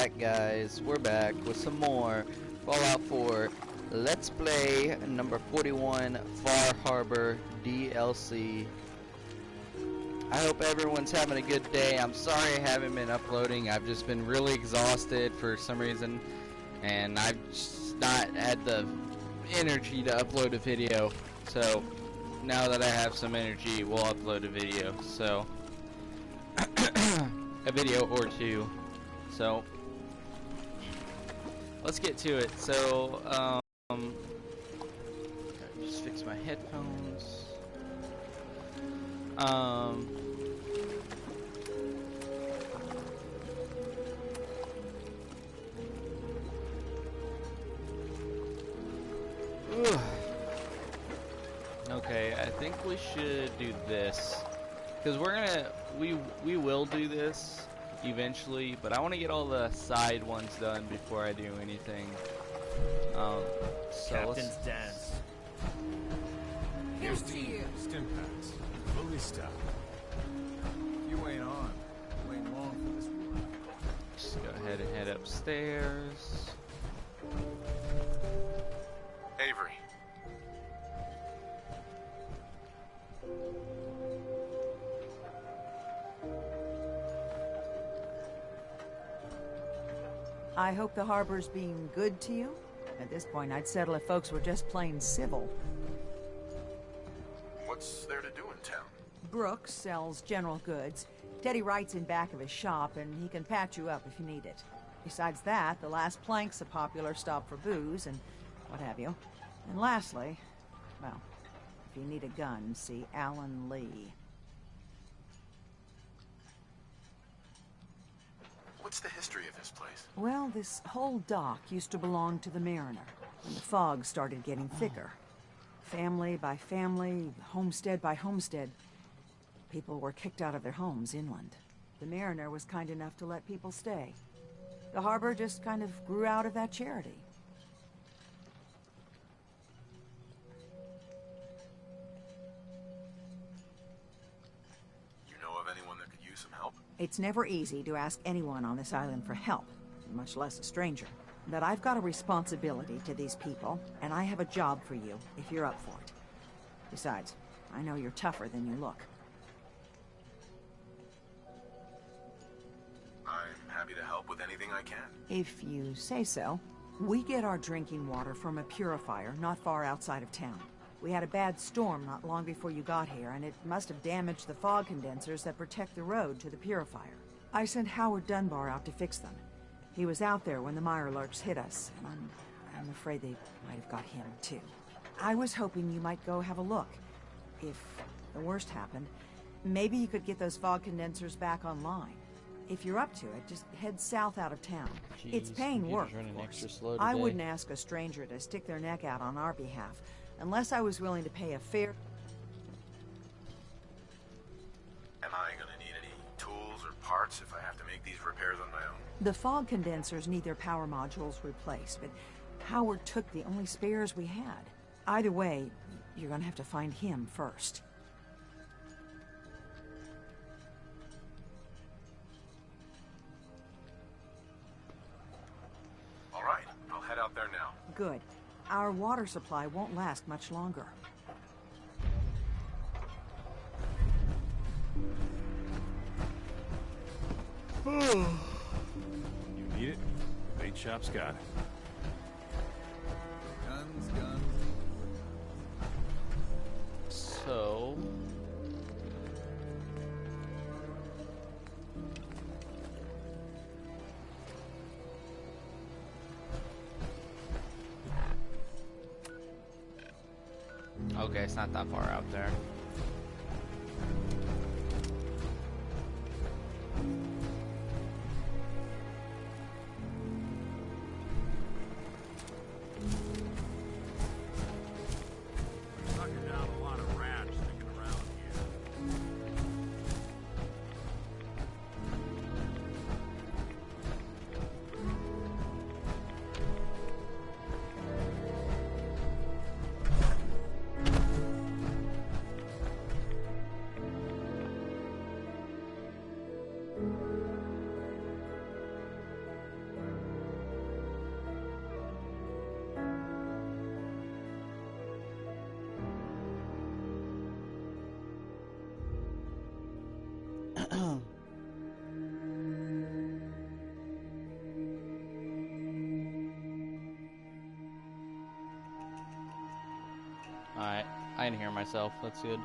back, guys. We're back with some more Fallout 4 Let's Play number 41 Far Harbor DLC. I hope everyone's having a good day. I'm sorry I haven't been uploading. I've just been really exhausted for some reason, and I've just not had the energy to upload a video. So now that I have some energy, we'll upload a video. So a video or two. So let's get to it. So just fix my headphones. Okay, I think we should do this, because we will do this eventually, but I want to get all the side ones done before I do anything. So Captain's dance. Here's to you. Stimpaks. Fully stopped. You ain't on. You ain't long for this war. just go ahead and head upstairs. Avery. I hope the harbor's being good to you. At this point, I'd settle if folks were just plain civil. What's there to do in town? Brooks sells general goods. Teddy Wright's in back of his shop, and he can patch you up if you need it. Besides that, the Last Plank's a popular stop for booze and what have you. And lastly, well, if you need a gun, see Alan Lee. What's the history of this place? Well, this whole dock used to belong to the Mariner, when the fog started getting thicker. Family by family, homestead by homestead, people were kicked out of their homes inland. The Mariner was kind enough to let people stay. The harbor just kind of grew out of that charity. You know of anyone that could use some help? It's never easy to ask anyone on this island for help, much less a stranger. But I've got a responsibility to these people, and I have a job for you, if you're up for it. Besides, I know you're tougher than you look. I'm happy to help with anything I can. If you say so. We get our drinking water from a purifier not far outside of town. We had a bad storm not long before you got here, and it must have damaged the fog condensers that protect the road to the purifier. I sent Howard Dunbar out to fix them. He was out there when the Mirelurks hit us, and I'm afraid they might have got him, too. I was hoping you might go have a look. If the worst happened, maybe you could get those fog condensers back online. If you're up to it, just head south out of town. It's Jeez, paying work, computer's running of course. extra slow I today. wouldn't ask a stranger to stick their neck out on our behalf, unless I was willing to pay a fair... Am I gonna need any tools or parts if I have to make these repairs on my own? The fog condensers need their power modules replaced, but Howard took the only spares we had. Either way, you're gonna have to find him first. All right, I'll head out there now. Good. Our water supply won't last much longer. You need it? Bait shop's got it. Guns. So okay, it's not that far out there. Sucking down a lot of rats sticking around here. I didn't hear myself. That's good.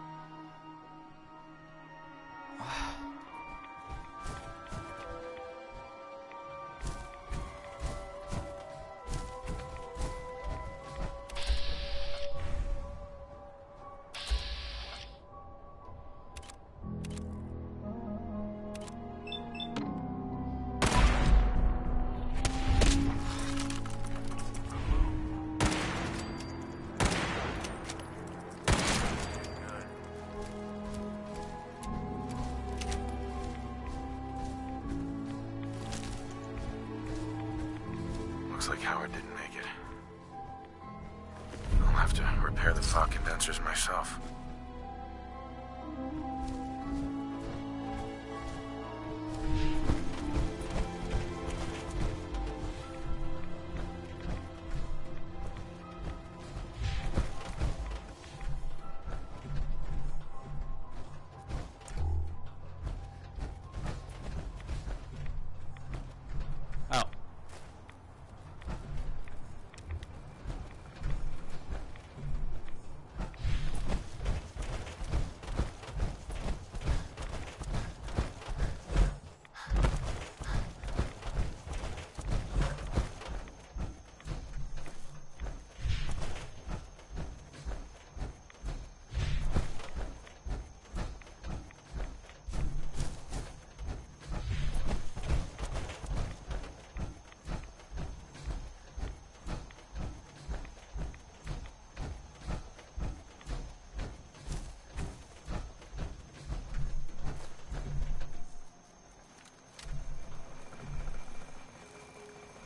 Looks like Howard didn't make it. I'll have to repair the fog condensers myself. Oh.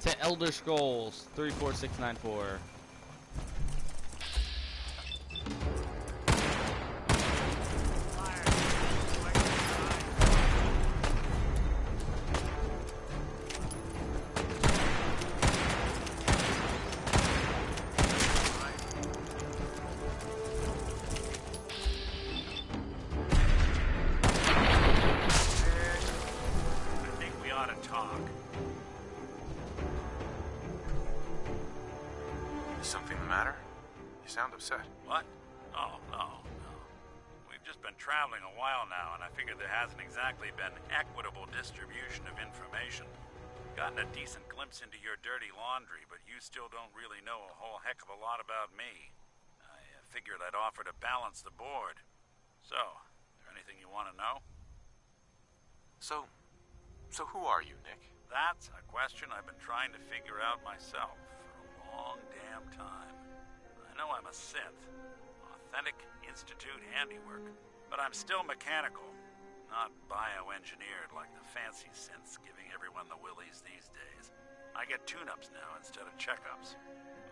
To Elder Scrolls 34694. I think we ought to talk. Is something the matter? You sound upset. What? Oh, no. We've just been traveling a while now, and I figured there hasn't exactly been equitable distribution of information. Gotten a decent glimpse into your dirty laundry, but you still don't really know a whole heck of a lot about me. I figured I'd offer to balance the board. So, is there anything you want to know? So who are you, Nick? That's a question I've been trying to figure out myself for a long damn time. I know I'm a synth, authentic Institute handiwork, but I'm still mechanical, not bioengineered like the fancy synths giving everyone the willies these days. I get tune-ups now instead of checkups.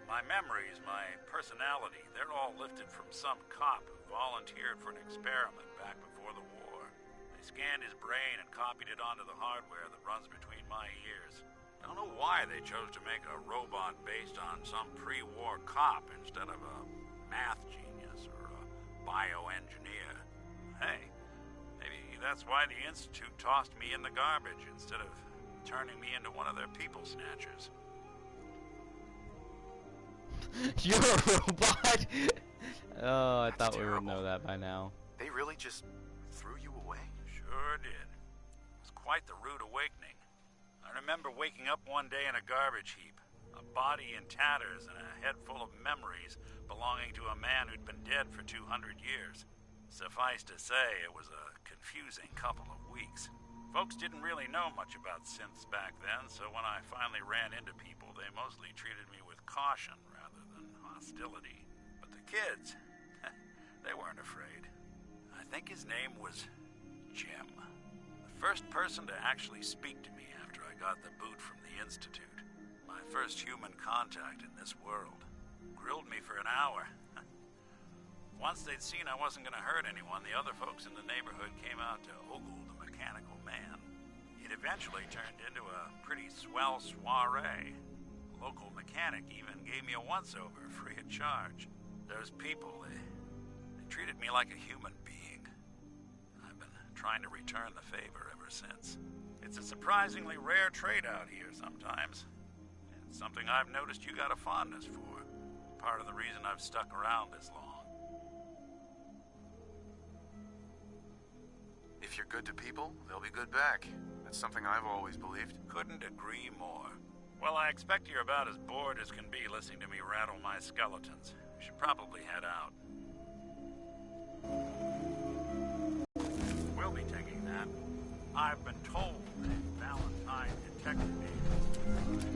My memories, my personality, they're all lifted from some cop who volunteered for an experiment back before the war. They scanned his brain and copied it onto the hardware that runs between my ears. I don't know why they chose to make a robot based on some pre-war cop instead of a math genius or a bioengineer. Hey, maybe that's why the Institute tossed me in the garbage instead of turning me into one of their people snatchers. You're a robot? Oh, I That's thought we would terrible. know that by now. They really just threw you away? Sure did. It was quite the rude awakening. I remember waking up one day in a garbage heap, a body in tatters and a head full of memories belonging to a man who'd been dead for 200 years. Suffice to say, it was a confusing couple of weeks. Folks didn't really know much about synths back then, so when I finally ran into people, they mostly treated me with caution rather than hostility. But the kids, they weren't afraid. I think his name was Jim. The first person to actually speak to me after I got the boot from the Institute. My first human contact in this world. Grilled me for an hour. Once they'd seen I wasn't going to hurt anyone, the other folks in the neighborhood came out to ogle the mechanical man. It eventually turned into a pretty swell soiree. The local mechanic even gave me a once-over free of charge. Those people, they treated me like a human being. I've been trying to return the favor ever since. It's a surprisingly rare trait out here sometimes. It's something I've noticed you got a fondness for. Part of the reason I've stuck around this long. If you're good to people, they'll be good back. That's something I've always believed. Couldn't agree more. Well, I expect you're about as bored as can be listening to me rattle my skeletons. We should probably head out. We'll be taking that. I've been told that Valentine detective agency.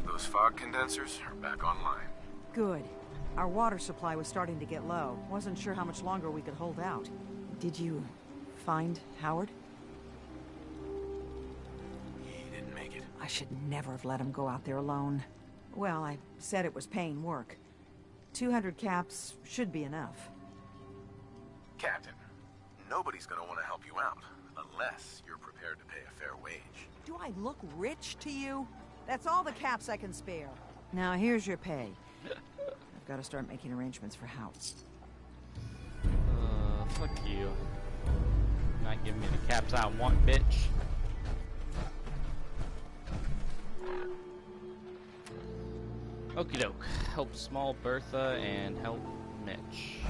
Those fog condensers are back online. Good. Our water supply was starting to get low. Wasn't sure how much longer we could hold out. Did you find Howard? He didn't make it. I should never have let him go out there alone. Well, I said it was paying work. 200 caps should be enough. Captain, nobody's gonna want to help you out unless you're prepared to pay a fair wage. Do I look rich to you? That's all the caps I can spare. Now here's your pay. I've got to start making arrangements for Howard. Fuck you. Not giving me the caps I want, bitch. Okie doke. Help small Bertha and help Mitch.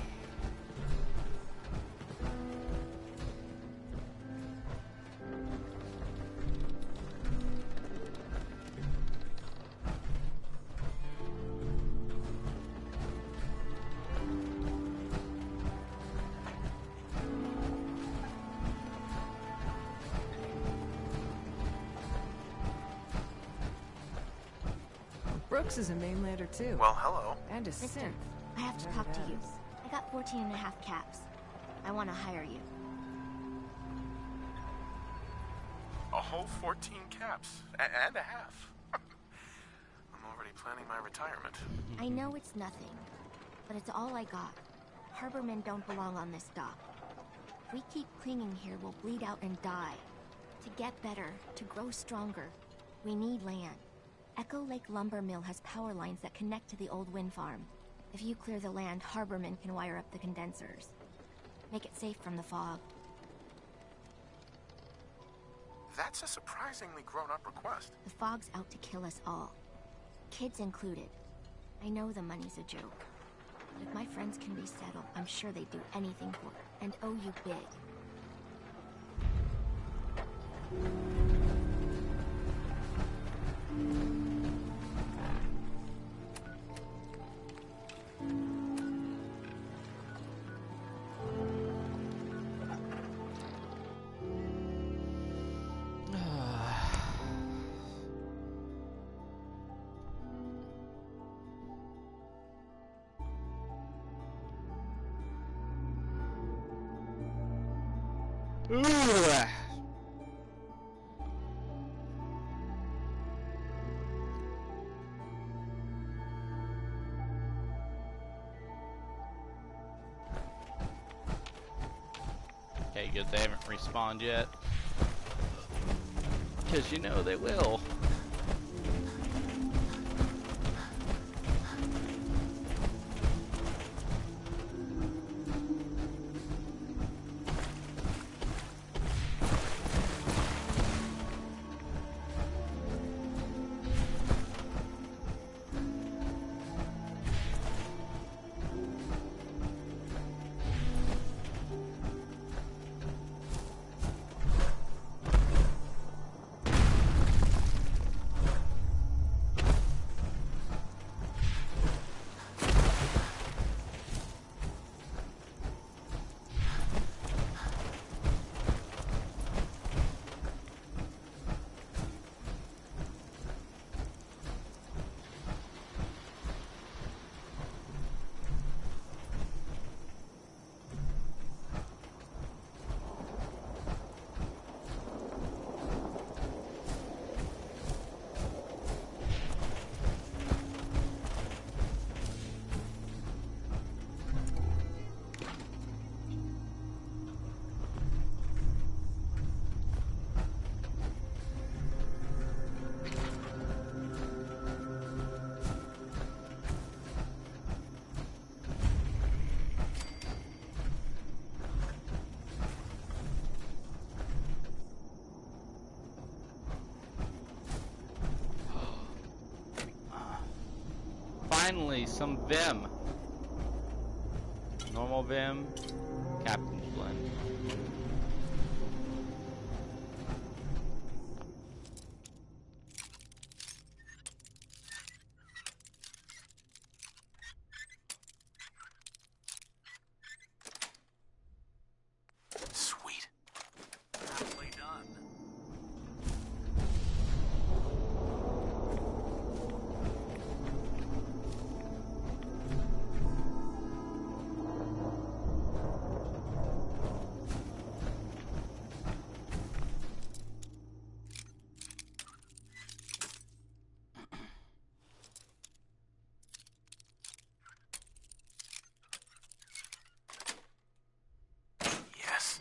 Brooks is a mainlander too. Well, hello. And a Mister, synth. I have to Never talk to you. has. I got 14 and a half caps. I want to hire you. A whole 14 caps. And a half. I'm already planning my retirement. I know it's nothing, but it's all I got. Harbormen don't belong on this dock. If we keep clinging here, we'll bleed out and die. To get better, to grow stronger, we need land. Echo Lake Lumber Mill has power lines that connect to the old wind farm. If you clear the land, Harbormen can wire up the condensers. Make it safe from the fog. That's a surprisingly grown-up request. The fog's out to kill us all. Kids included. I know the money's a joke. But if my friends can resettle, I'm sure they'd do anything for it, and owe you big. Okay, good. They haven't respawned yet. Because you know they will. finally, some Vim. Normal Vim, Captain's Blend. Sweet. Halfway done. Yes.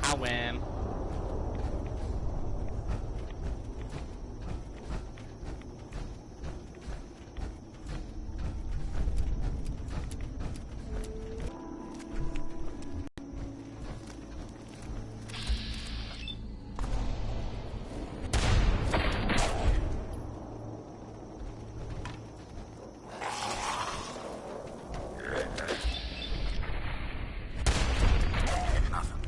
I win. Nothing.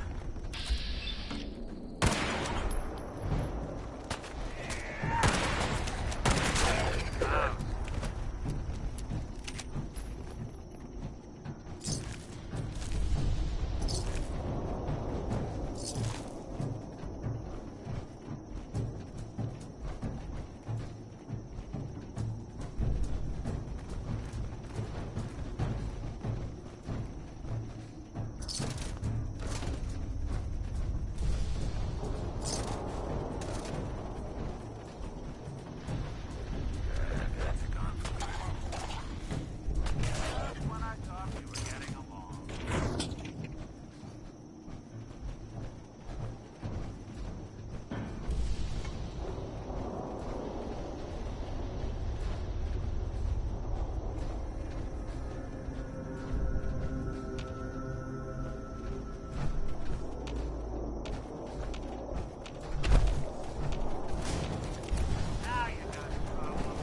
When I thought we were getting along. Now you got a problem.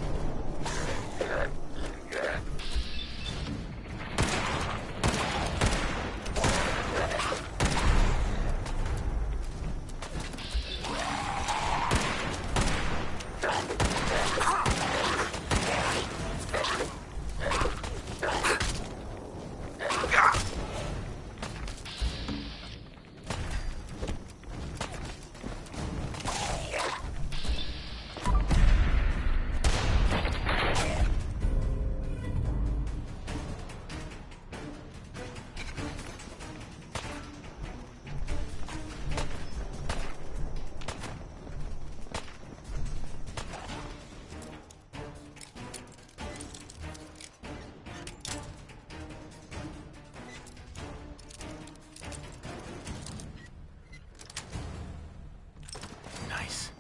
Nice.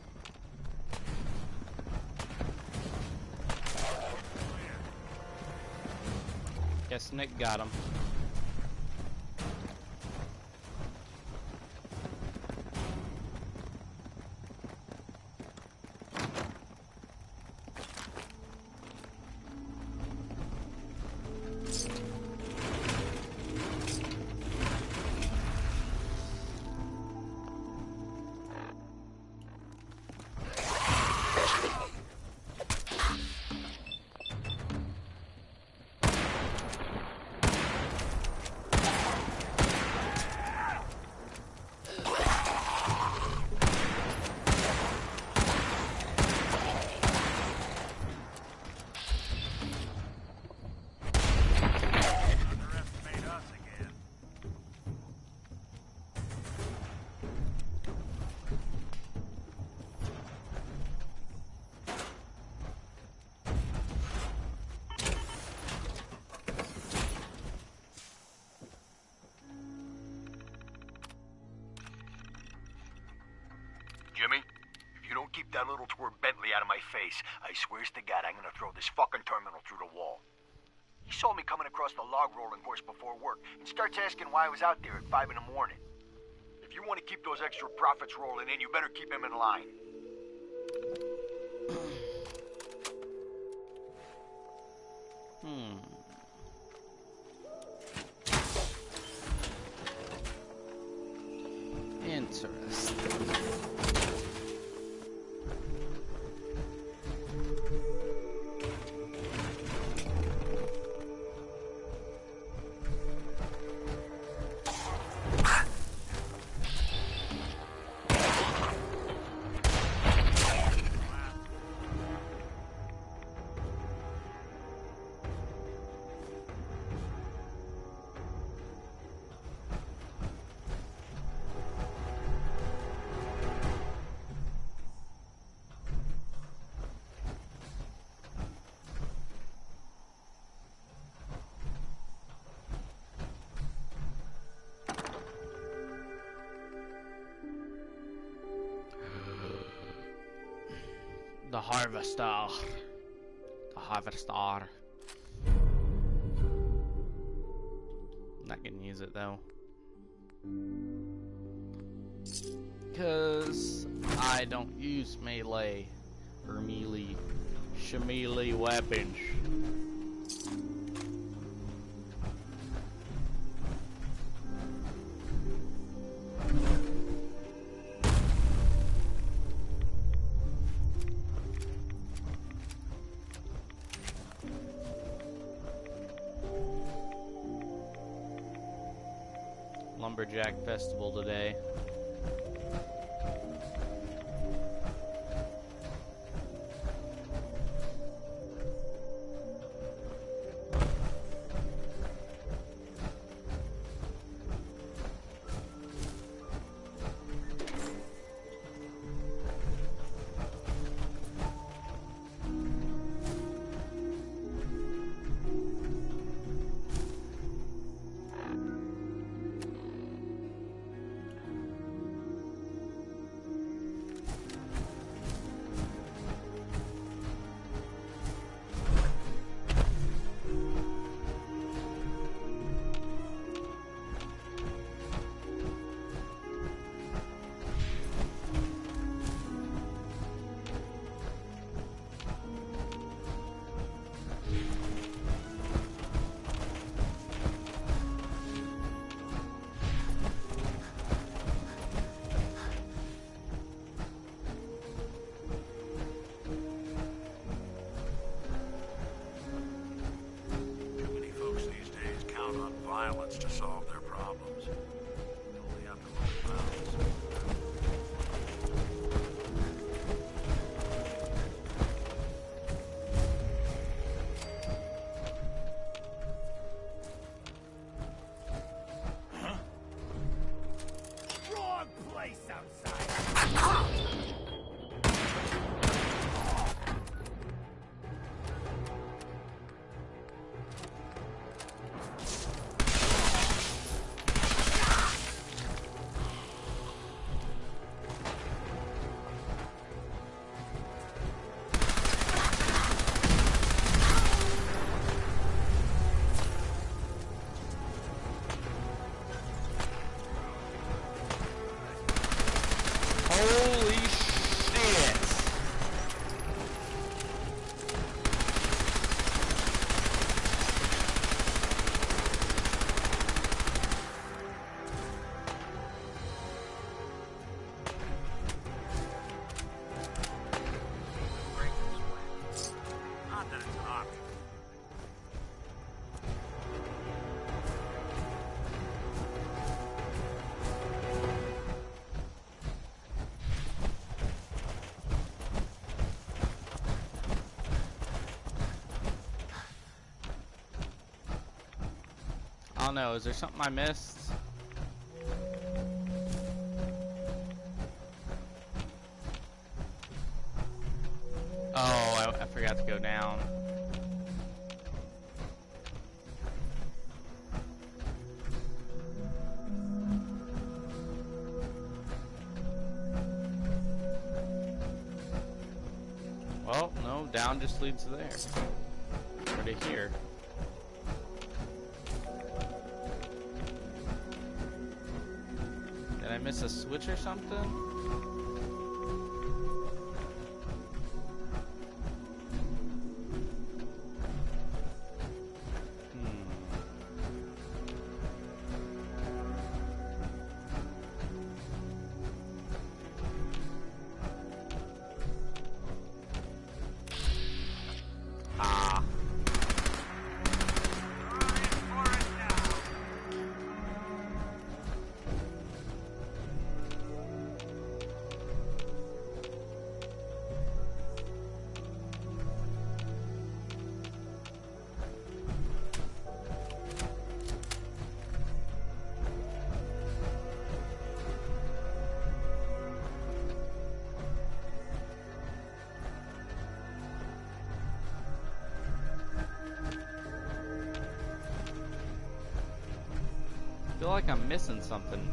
Guess Nick got him. Underestimate us again. Jimmy, if you don't keep that little twerp Bentley out of my face, I swears to God I'm gonna throw this fucking terminal through the wall. He saw me coming across the log rolling course before work and starts asking why I was out there at 5 in the morning. If you want to keep those extra profits rolling in, you better keep him in line. Interesting. The Harvester. The Harvester. I'm not gonna use it though. Because I don't use melee or melee weapons. Lumberjack Festival today. Violence to solve their problems. You only have to look around. Wrong place outside. Holy shit! Not that it's an option. I don't know, is there something I missed? Oh, I forgot to go down. Well, no, down just leads to there. Or to here. Did I miss a switch or something? I feel like I'm missing something.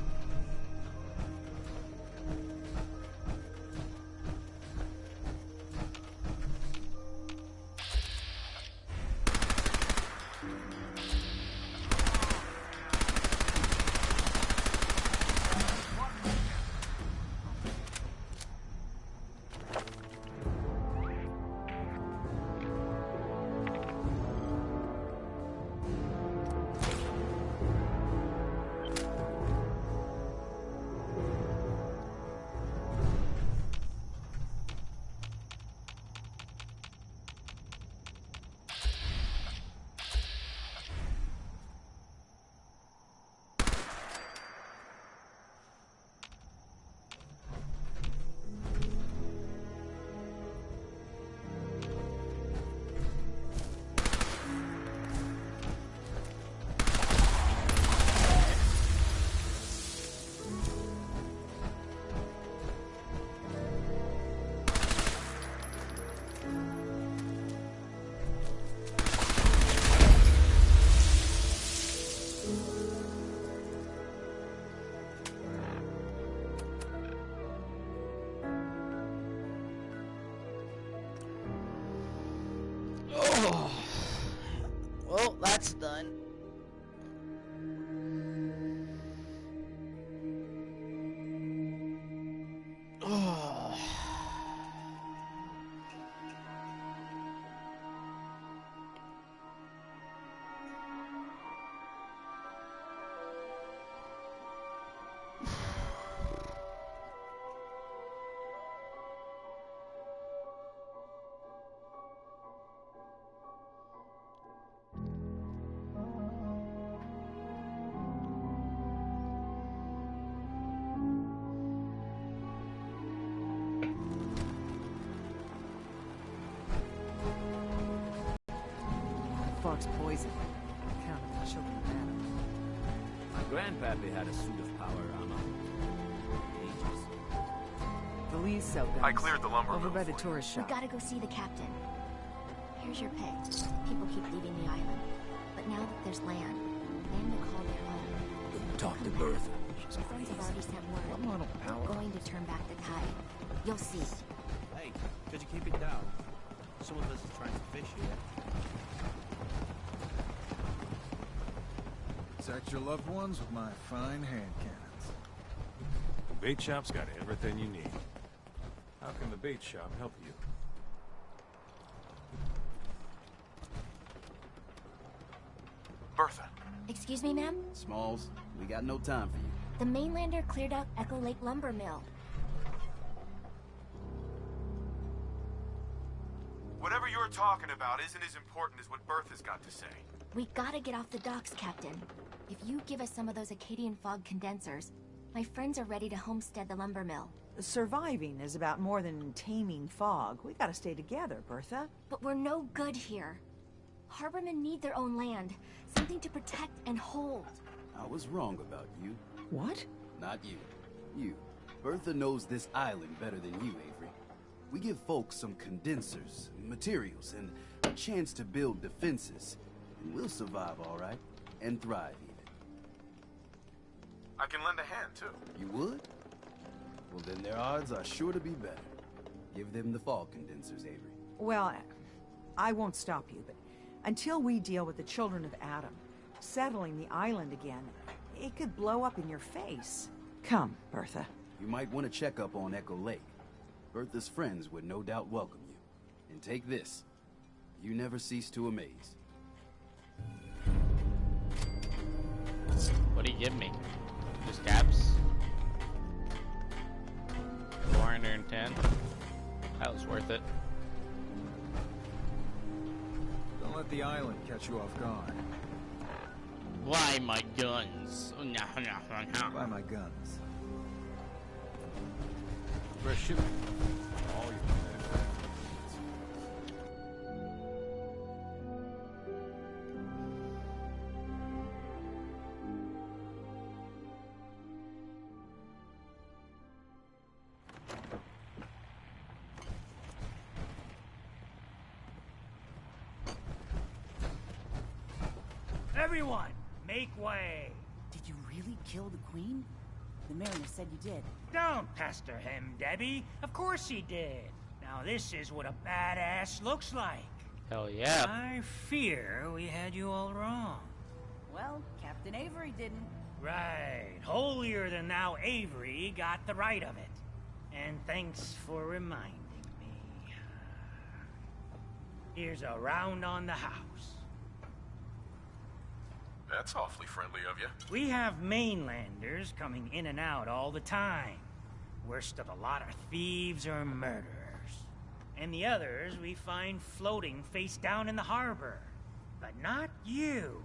Oh, well, that's done. Oh. Fog's poison. Count of the children of Adam. My grandpappy had a suit of power armor. Ages. The Lee's cell guns. I cleared the lumber Over mill by the for you. tourist We shop. gotta go see the captain. Here's your pay. People keep leaving the island. But now that there's land to call their home. Talk to Bertha. My friends have already sent word. What model power? We're going to turn back the tide. You'll see. Hey, could you keep it down? Some of us are trying to fish here. Protect your loved ones with my fine hand cannons. The bait shop's got everything you need. How can the bait shop help you? Bertha. Excuse me, ma'am? Smalls, we got no time for you. The mainlander cleared out Echo Lake Lumber Mill. Whatever you're talking about isn't as important as what Bertha's got to say. We gotta get off the docks, Captain. If you give us some of those Acadian fog condensers, my friends are ready to homestead the lumber mill. Surviving is about more than taming fog. We gotta stay together, Bertha. But we're no good here. Harbormen need their own land, something to protect and hold. I was wrong about you. What? Not you. You. Bertha knows this island better than you, Avery. We give folks some condensers, materials, and a chance to build defenses. And we'll survive all right. And thrive, even. I can lend a hand, too. You would? Well, then their odds are sure to be better. Give them the fog condensers, Avery. Well, I won't stop you, but until we deal with the children of Adam, settling the island again, it could blow up in your face. Come, Bertha. You might want to check up on Echo Lake. Bertha's friends would no doubt welcome you. And take this. You never cease to amaze. What do you give me? Just caps? 410. That was worth it. Don't let the island catch you off guard. Why my guns? Buy my guns. Fresh shipment. All your men. Everyone, make way. Did you really kill the queen? The mariner said you did. Don't pester him, Debbie. Of course he did. Now this is what a badass looks like. Hell yeah. I fear we had you all wrong. Well, Captain Avery didn't. Right. Holier than thou Avery got the right of it. And thanks for reminding me. Here's a round on the house. That's awfully friendly of you. We have mainlanders coming in and out all the time. Worst of the lot are thieves or murderers. And the others we find floating face down in the harbor. But not you.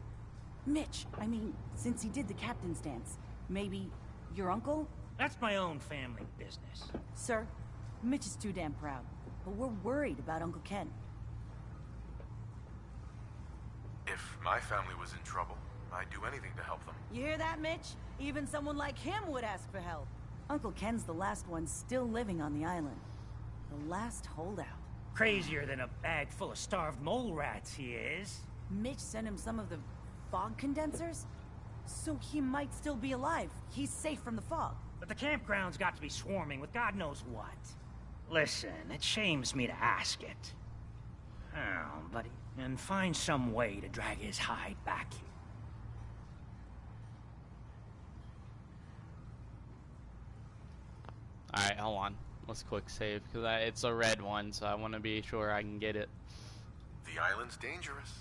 Mitch, I mean, since he did the captain's dance, maybe your uncle? That's my own family business. Sir, Mitch is too damn proud, but we're worried about Uncle Ken. If my family was in trouble, I'd do anything to help them. You hear that, Mitch? Even someone like him would ask for help. Uncle Ken's the last one still living on the island. The last holdout. Crazier than a bag full of starved mole rats, he is. Mitch sent him some of the fog condensers? So he might still be alive. He's safe from the fog. But the campground's got to be swarming with God knows what. Listen, it shames me to ask it. Oh, buddy. And find some way to drag his hide back here. Alright, hold on. Let's quick save, because it's a red one, so I want to be sure I can get it. The island's dangerous.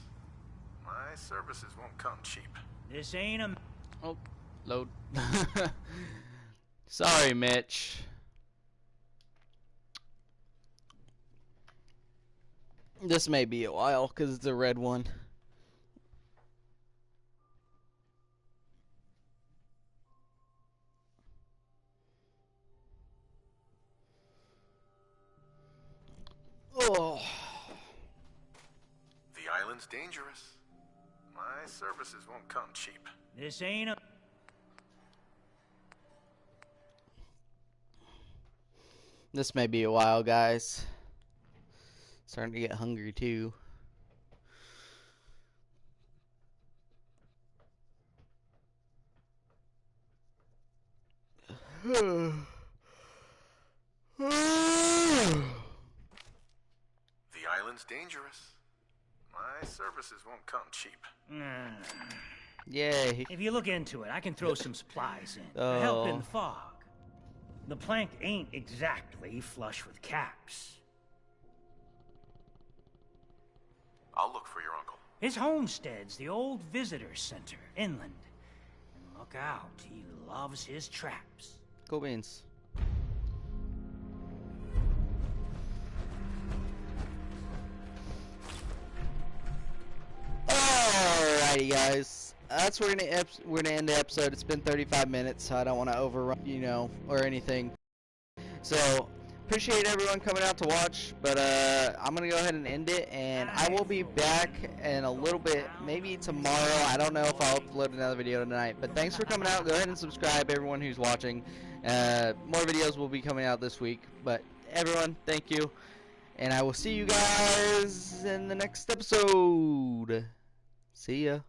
My services won't come cheap. This ain't a... Oh, load. Sorry, Mitch. This may be a while, because it's a red one. Oh. The island's dangerous. My services won't come cheap. This ain't a... This may be a while, guys. Starting to get hungry, too. The island's dangerous. My services won't come cheap. Yay. If you look into it, I can throw some supplies in to help in the fog. The plank ain't exactly flush with caps. I'll look for your uncle. His homestead's the old visitor center, inland. And look out, he loves his traps. Cool beans. Alrighty, guys. That's where we're gonna end the episode. It's been 35 minutes, so I don't want to overrun, or anything. So appreciate everyone coming out to watch, but I'm gonna go ahead and end it, and I will be back in a little bit, maybe tomorrow. I don't know if I'll upload another video tonight, but thanks for coming out. Go ahead and subscribe, everyone who's watching. More videos will be coming out this week, but everyone, thank you, and I will see you guys in the next episode. See ya.